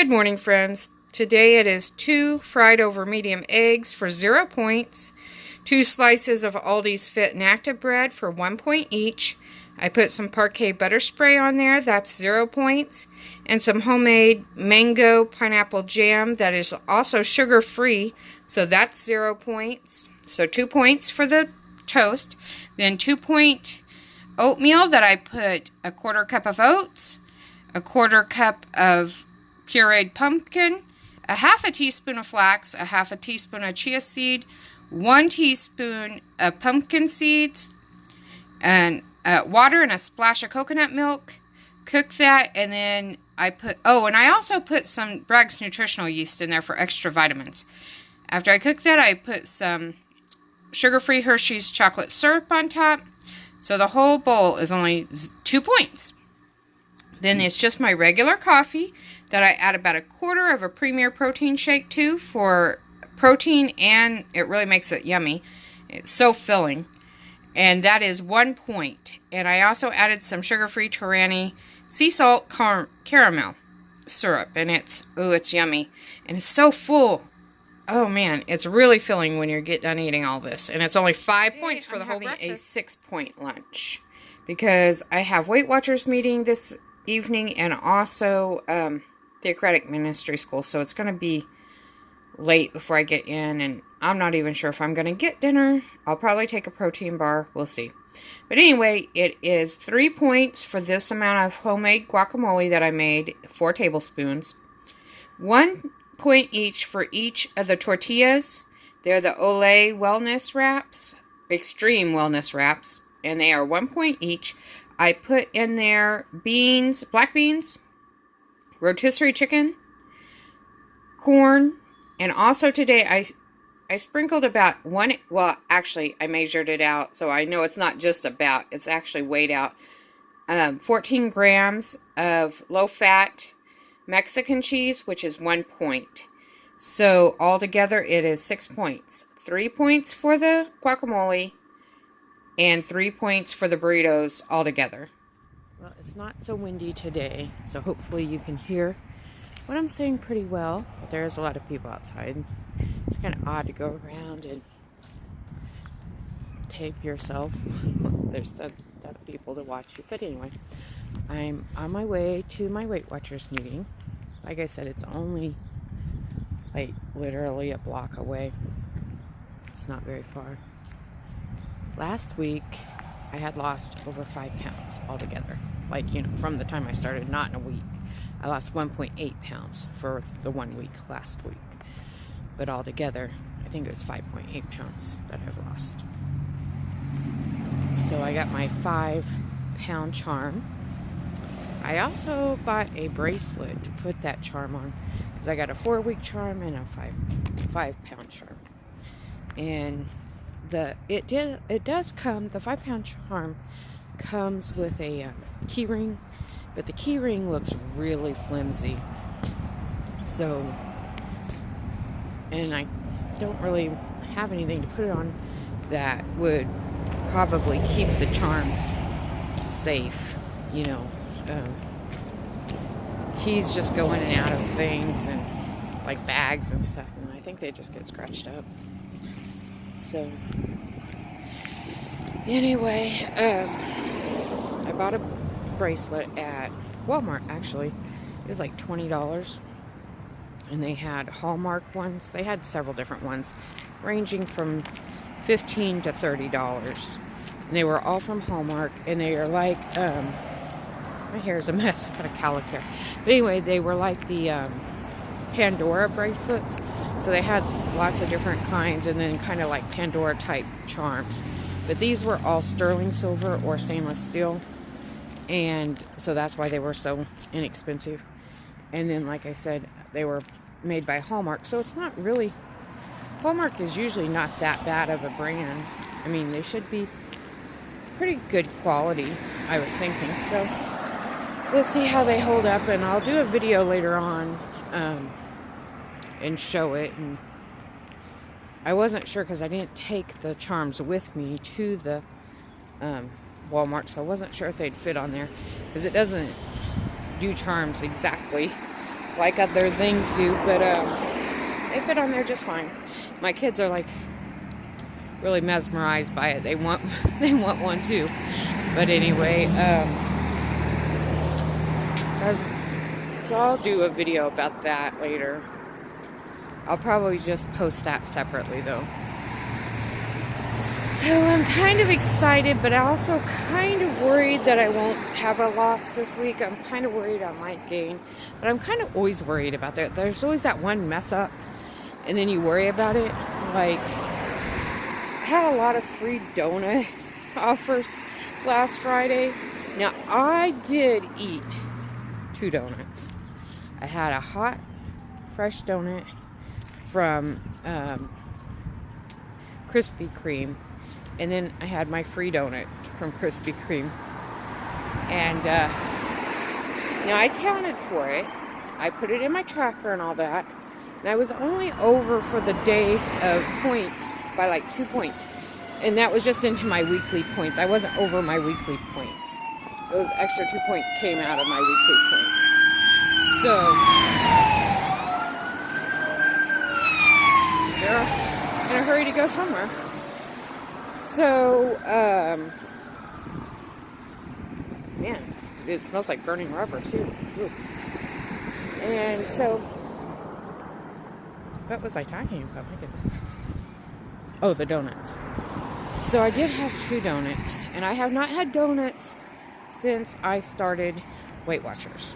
Good morning, friends. Today it is 2 fried over medium eggs for 0 points, 2 slices of Aldi's Fit and Active bread for 1 point each. I put some Parquet butter spray on there, that's 0 points, and some homemade mango pineapple jam that is also sugar-free, so that's 0 points. So 2 points for the toast, then 2-point oatmeal that I put a 1/4 cup of oats, a 1/4 cup of pureed pumpkin, a 1/2 teaspoon of flax, a 1/2 teaspoon of chia seed, 1 teaspoon of pumpkin seeds, and water and a splash of coconut milk. Cook that, and then I also put some Bragg's nutritional yeast in there for extra vitamins. After I cook that, I put some sugar-free Hershey's chocolate syrup on top. So the whole bowl is only 2 points. Then it's just my regular coffee that I add about a 1/4 of a Premier protein shake to for protein, and it really makes it yummy. It's so filling. And that is 1 point. And I also added some sugar-free Torani sea salt caramel syrup. And it's yummy. And it's so full. Oh man, it's really filling when you get done eating all this. And it's only 5 points for the whole breakfast. A 6-point lunch. Because I have Weight Watchers meeting this evening and also Theocratic Ministry School. So it's going to be late before I get in, and I'm not even sure if I'm going to get dinner. I'll probably take a protein bar. We'll see. But anyway, it is 3 points for this amount of homemade guacamole that I made, 4 tablespoons. 1 point each for each of the tortillas. They're the Olay Wellness Wraps, Extreme Wellness Wraps, and they are 1 point each. I put in there beans, black beans, rotisserie chicken, corn, and also today I sprinkled about actually I measured it out, so I know it's not just about, it's actually weighed out. 14 grams of low-fat Mexican cheese, which is 1 point. So altogether it is 6 points. 3 points for the guacamole, and 3 points for the burritos altogether. Well, it's not so windy today, so hopefully you can hear what I'm saying pretty well. But there's a lot of people outside. It's kind of odd to go around and tape yourself. There's a lot of people to watch you. But anyway, I'm on my way to my Weight Watchers meeting. Like I said, it's only like literally a block away. It's not very far. Last week, I had lost over 5 pounds altogether. Like, from the time I started, not in a week. I lost 1.8 pounds for the 1 week last week. But altogether, I think it was 5.8 pounds that I've lost. So I got my 5-pound charm. I also bought a bracelet to put that charm on, because I got a 4-week charm and a 5-pound charm. And it does come, the 5-pound charm comes with a key ring, but the key ring looks really flimsy. So, and I don't really have anything to put it on that would probably keep the charms safe, keys just go in and out of things, and like bags and stuff, and I think they just get scratched up. So anyway, I bought a bracelet at Walmart. Actually, it was like $20, and they had Hallmark ones. They had several different ones, ranging from $15 to $30, and they were all from Hallmark. And they are like, my hair is a mess. I've got a cowlick there. But anyway, they were like the Pandora bracelets. So they had lots of different kinds, and then kind of like Pandora type charms. But these were all sterling silver or stainless steel. And so that's why they were so inexpensive. And then, like I said, they were made by Hallmark. So it's not really, Hallmark is usually not that bad of a brand. I mean, they should be pretty good quality, I was thinking. So we'll see how they hold up. And I'll do a video later on and show it. And I wasn't sure because I didn't take the charms with me to the Walmart, so I wasn't sure if they'd fit on there, because it doesn't do charms exactly like other things do, but they fit on there just fine. My kids are like really mesmerized by it. They want one too. But anyway, so I'll do a video about that later. I'll probably just post that separately though. So I'm kind of excited, but also kind of worried that I won't have a loss this week. I'm kind of worried I might gain, but I'm kind of always worried about that. There's always that one mess up, and then you worry about it. Like, I had a lot of free donut offers last Friday. Now, I did eat 2 donuts. I had a hot, fresh donut from Krispy Kreme. And then I had my free donut from Krispy Kreme. And now I counted for it. I put it in my tracker and all that. And I was only over for the day of points by like 2 points. And that was just into my weekly points. I wasn't over my weekly points. Those extra 2 points came out of my weekly points. So, they're in a hurry to go somewhere. So, man, it smells like burning rubber too. Ooh. And so, what was I talking about? Oh, the donuts. So I did have 2 donuts, and I have not had donuts since I started Weight Watchers.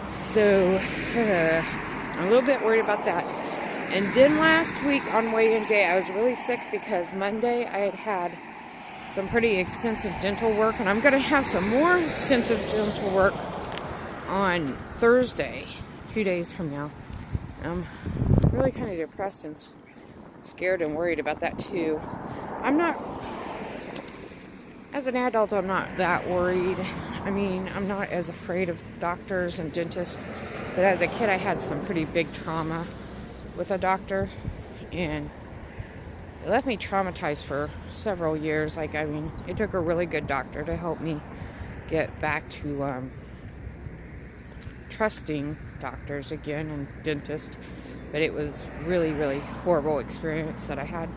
So, I'm a little bit worried about that. And then last week on weigh-in day, I was really sick because Monday I had some pretty extensive dental work, and I'm going to have some more extensive dental work on Thursday, 2 days from now. I'm really kind of depressed and scared and worried about that too. As an adult, I'm not that worried. I mean, I'm not as afraid of doctors and dentists, but as a kid I had some pretty big trauma with a doctor, and it left me traumatized for several years. Like, I mean, it took a really good doctor to help me get back to trusting doctors again and dentists, but it was really, really horrible experience that I had.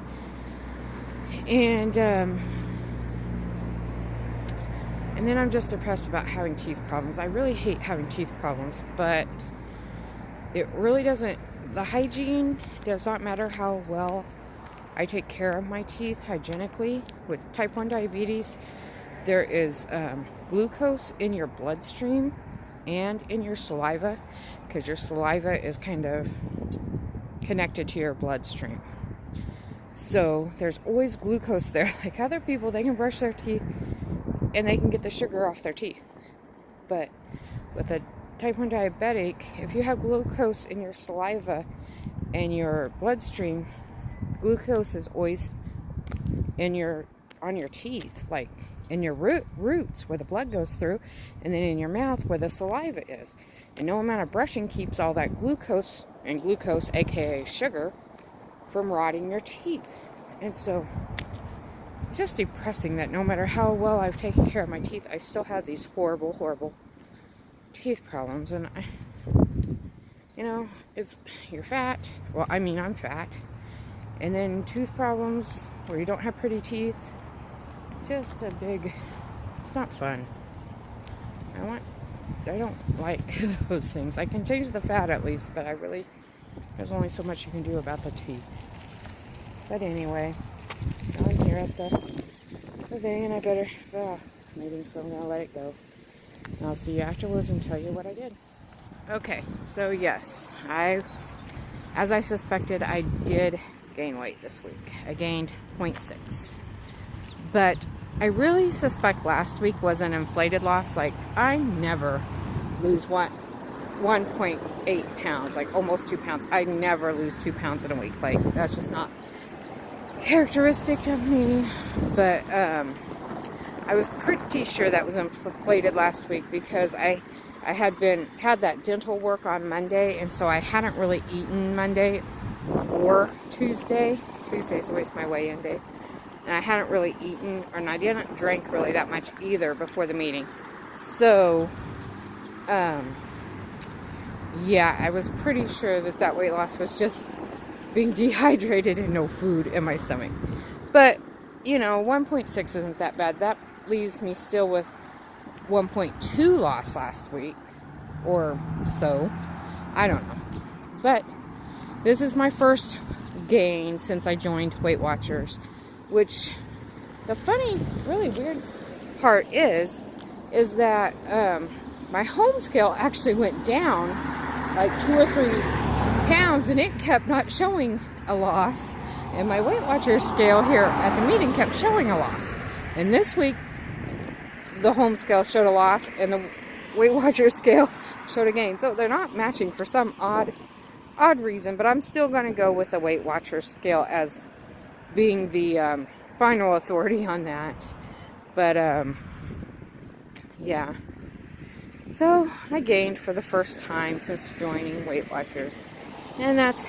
And then I'm just depressed about having teeth problems. I really hate having teeth problems, but it really doesn't. The hygiene does not matter how well I take care of my teeth hygienically. With type 1 diabetes, there is glucose in your bloodstream and in your saliva, because your saliva is kind of connected to your bloodstream. So there's always glucose there. Like other people, they can brush their teeth and they can get the sugar off their teeth. But with a type 1 diabetic, if you have glucose in your saliva and your bloodstream, glucose is always on your teeth, like in your roots where the blood goes through, and then in your mouth where the saliva is. And no amount of brushing keeps all that glucose, and glucose, aka sugar, from rotting your teeth. And so it's just depressing that no matter how well I've taken care of my teeth, I still have these horrible, horrible teeth problems. And you're fat. Well, I mean, I'm fat. And then tooth problems where you don't have pretty teeth. Just it's not fun. I don't like those things. I can change the fat at least, but there's only so much you can do about the teeth. But anyway, I'm here at the thing, and I better, maybe, so I'm going to let it go. And I'll see you afterwards and tell you what I did. Okay, so yes, as I suspected, I did gain weight this week. I gained 0.6. But I really suspect last week was an inflated loss. Like, I never lose 1.8 pounds, like almost 2 pounds. I never lose 2 pounds in a week. Like, that's just not characteristic of me. But I was pretty sure that was inflated last week because I had that dental work on Monday, and so I hadn't really eaten Monday or Tuesday. Tuesday's always my weigh-in day. And I hadn't really eaten, and I didn't drink really that much either before the meeting. So, yeah, I was pretty sure that that weight loss was just being dehydrated and no food in my stomach. But, you know, 1.6 isn't that bad. That leaves me still with 1.2 loss last week or so. I don't know. But this is my first gain since I joined Weight Watchers, which the funny, really weird part is that my home scale actually went down like 2 or 3 pounds, and it kept not showing a loss. And my Weight Watchers scale here at the meeting kept showing a loss. And this week, the home scale showed a loss, and the Weight Watchers scale showed a gain. So they're not matching for some odd reason, but I'm still going to go with the Weight Watchers scale as being the final authority on that. But yeah. So I gained for the first time since joining Weight Watchers, and that's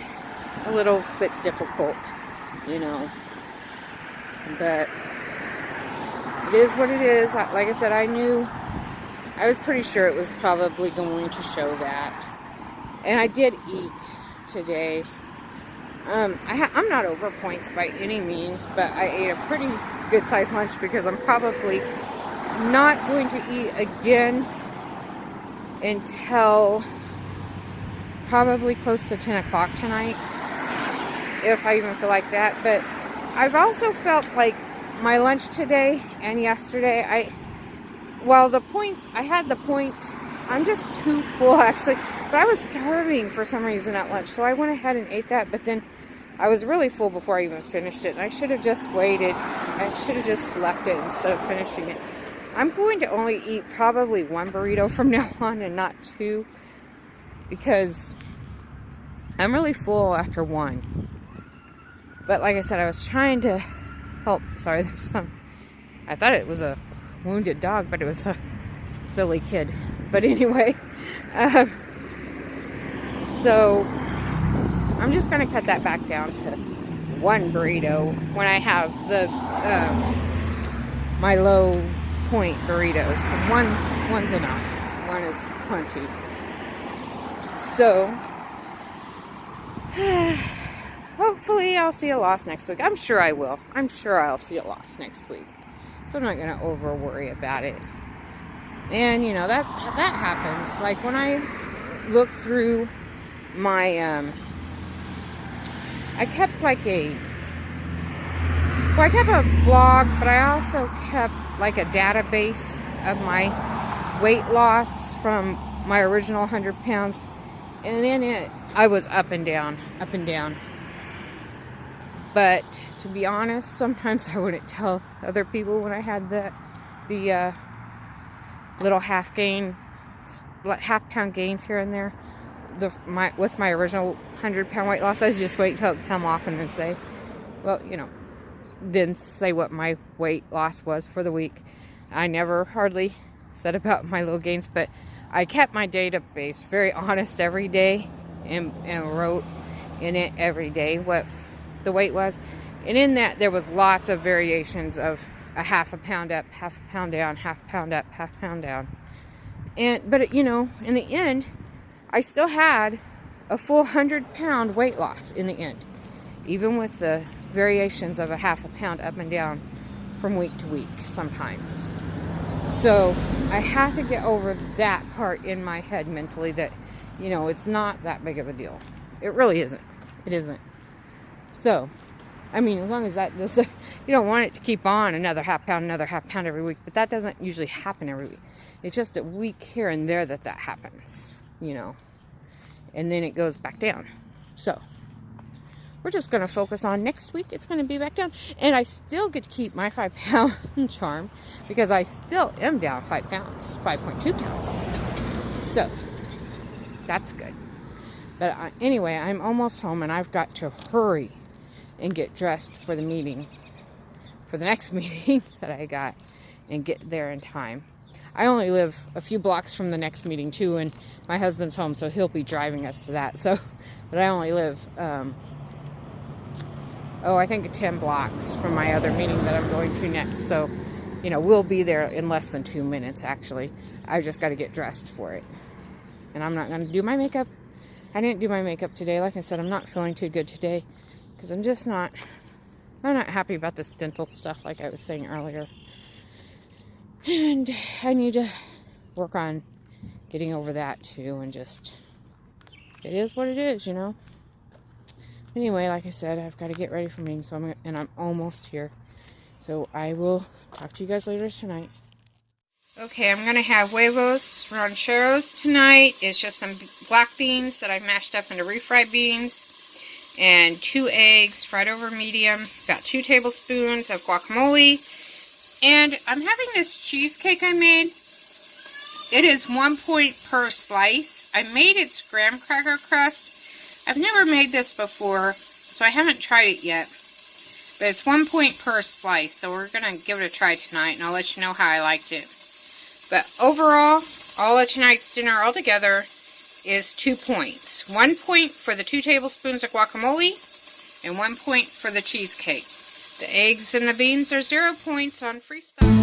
a little bit difficult, you know, but it is what it is. Like I said, I was pretty sure it was probably going to show that, and I did eat today. I'm not over points by any means, but I ate a pretty good sized lunch because I'm probably not going to eat again until probably close to 10 o'clock tonight, if I even feel like that. But I've also felt like my lunch today and yesterday, I had the points, I'm just too full actually, but I was starving for some reason at lunch, so I went ahead and ate that, but then I was really full before I even finished it, and I should have just waited. I should have just left it instead of finishing it. I'm going to only eat probably 1 burrito from now on and not 2, because I'm really full after 1. But like I said, I was trying to help. Sorry, there's some. I thought it was a wounded dog, but it was a silly kid. But anyway, so I'm just going to cut that back down to 1 burrito when I have the my low point burritos, because one's enough. 1 is plenty. So hopefully I'll see a loss next week. I'm sure I will. I'm sure I'll see a loss next week. So I'm not going to over worry about it. And you know, that happens. Like when I look through my I kept I kept a blog, but I also kept like a database of my weight loss from my original 100 pounds. And in it, I was up and down. But to be honest, sometimes I wouldn't tell other people when I had the little half pound gains here and there. With my original 100-pound weight loss, I just wait till it come off and then say, well, you know, then say what my weight loss was for the week. I never hardly said about my little gains, but I kept my database very honest every day and wrote in it every day what the weight was. And in that, there was lots of variations of a half a pound up, half a pound down, half a pound up, half a pound down. But you know, in the end, I still had a full 100-pound weight loss in the end, even with the variations of a half a pound up and down from week to week sometimes. So I have to get over that part in my head mentally, that, you know, it's not that big of a deal. It really isn't. It isn't. So, I mean, as long as that just, you don't want it to keep on another half pound every week, but that doesn't usually happen every week. It's just a week here and there that happens, you know, and then it goes back down. So we're just going to focus on next week. It's going to be back down, and I still get to keep my 5-pound charm, because I still am down 5 pounds, 5.2 pounds. So that's good. But anyway, I'm almost home, and I've got to hurry and get dressed for the meeting, for the next meeting that I got, and get there in time. I only live a few blocks from the next meeting too, and my husband's home, so he'll be driving us to that. So, but I only live, I think 10 blocks from my other meeting that I'm going to next. So, you know, we'll be there in less than 2 minutes, actually. I just got to get dressed for it. And I'm not going to do my makeup. I didn't do my makeup today. Like I said, I'm not feeling too good today because I'm not happy about this dental stuff like I was saying earlier. And I need to work on getting over that too, and just, it is what it is, you know. Anyway, like I said, I've got to get ready for meeting, so I'm almost here. So I will talk to you guys later tonight. Okay, I'm going to have huevos rancheros tonight. It's just some black beans that I've mashed up into refried beans, and 2 eggs fried over medium, about 2 tablespoons of guacamole, and I'm having this cheesecake I made. It is 1 point per slice. I made its graham cracker crust. I've never made this before, so I haven't tried it yet. But it's 1 point per slice, so we're going to give it a try tonight, and I'll let you know how I liked it. But overall, all of tonight's dinner altogether is 2 points. 1 point for the 2 tablespoons of guacamole, and 1 point for the cheesecake. The eggs and the beans are 0 points on Freestyle.